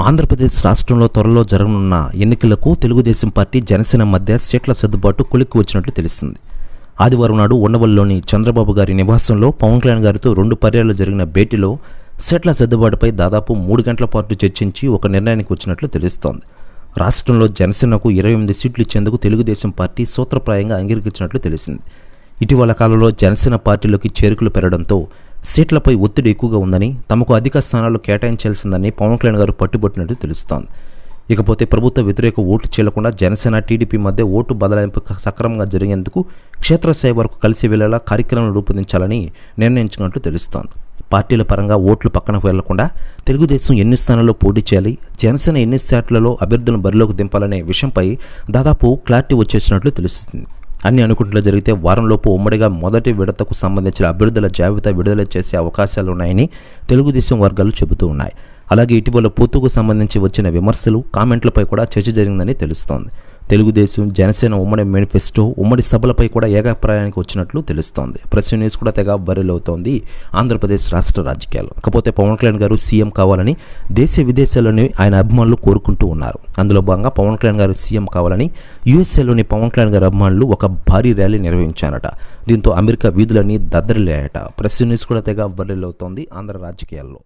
ఆంధ్రప్రదేశ్ రాష్ట్రంలో త్వరలో జరగనున్న ఎన్నికలకు తెలుగుదేశం పార్టీ జనసేన మధ్య సీట్ల సర్దుబాటు కొలిక్కి వచ్చినట్లు తెలుస్తుంది. ఆదివారం నాడు ఉండవల్లిలోని చంద్రబాబు గారి నివాసంలో పవన్ కళ్యాణ్ గారితో 2 పర్యాయాలు జరిగిన భేటీలో సీట్ల సర్దుబాటుపై దాదాపు 3 గంటల పాటు చర్చించి ఒక నిర్ణయానికి వచ్చినట్లు తెలుస్తోంది. రాష్ట్రంలో జనసేనకు 28 సీట్లు ఇచ్చేందుకు తెలుగుదేశం పార్టీ సూత్రప్రాయంగా అంగీకరించినట్లు తెలిసింది. ఇటీవల కాలంలో జనసేన పార్టీలోకి చేరికలు పెరగడంతో సీట్లపై ఒత్తిడి ఎక్కువగా ఉందని, తమకు అధిక స్థానాలు కేటాయించాల్సిందని పవన్ కళ్యాణ్ గారు పట్టుబట్టినట్టు తెలుస్తోంది. ఇకపోతే ప్రభుత్వ వ్యతిరేక ఓట్లు చీలకుండా జనసేన టీడీపీ మధ్య ఓటు బదలాయింపు సక్రమంగా జరిగేందుకు క్షేత్రస్థాయి వరకు కలిసి వెళ్లేలా కార్యక్రమం రూపొందించాలని నిర్ణయించినట్లు తెలుస్తోంది. పార్టీల పరంగా ఓట్లు పక్కన వెళ్లకుండా తెలుగుదేశం ఎన్ని స్థానాల్లో పోటీ చేయాలి, జనసేన ఎన్ని సీట్లలో అభ్యర్థులను బరిలోకి దింపాలనే విషయంపై దాదాపు క్లారిటీ వచ్చేసినట్లు తెలుస్తుంది. అన్ని అనుకుంటున్నా జరిగితే వారంలోపు ఉమ్మడిగా మొదటి విడతకు సంబంధించిన అభ్యర్థుల జాబితా విడుదల చేసే అవకాశాలున్నాయని తెలుగుదేశం వర్గాలు చెబుతూ ఉన్నాయి. అలాగే ఇటీవల పొత్తుకు సంబంధించి వచ్చిన విమర్శలు, కామెంట్లపై కూడా చర్చ జరిగిందని తెలుస్తోంది. తెలుగుదేశం జనసేన ఉమ్మడి మేనిఫెస్టో, ఉమ్మడి సభలపై కూడా ఏకాభిప్రాయానికి వచ్చినట్లు తెలుస్తోంది. ప్రెస్ న్యూస్ కూడా తెగ వైరలవుతోంది ఆంధ్రప్రదేశ్ రాష్ట్ర రాజకీయాలు. కాకపోతే పవన్ కళ్యాణ్ గారు సీఎం కావాలని దేశ విదేశాల్లోని ఆయన అభిమానులు కోరుకుంటూ ఉన్నారు. అందులో భాగంగా పవన్ కళ్యాణ్ గారు సీఎం కావాలని యూఎస్ఏలోని పవన్ కళ్యాణ్ గారి అభిమానులు ఒక భారీ ర్యాలీ నిర్వహించారట. దీంతో అమెరికా వీధులన్నీ దద్దరిల్లాయట. ప్రెస్ న్యూస్ కూడా తెగ వైరలవుతోంది ఆంధ్ర రాజకీయాల్లో.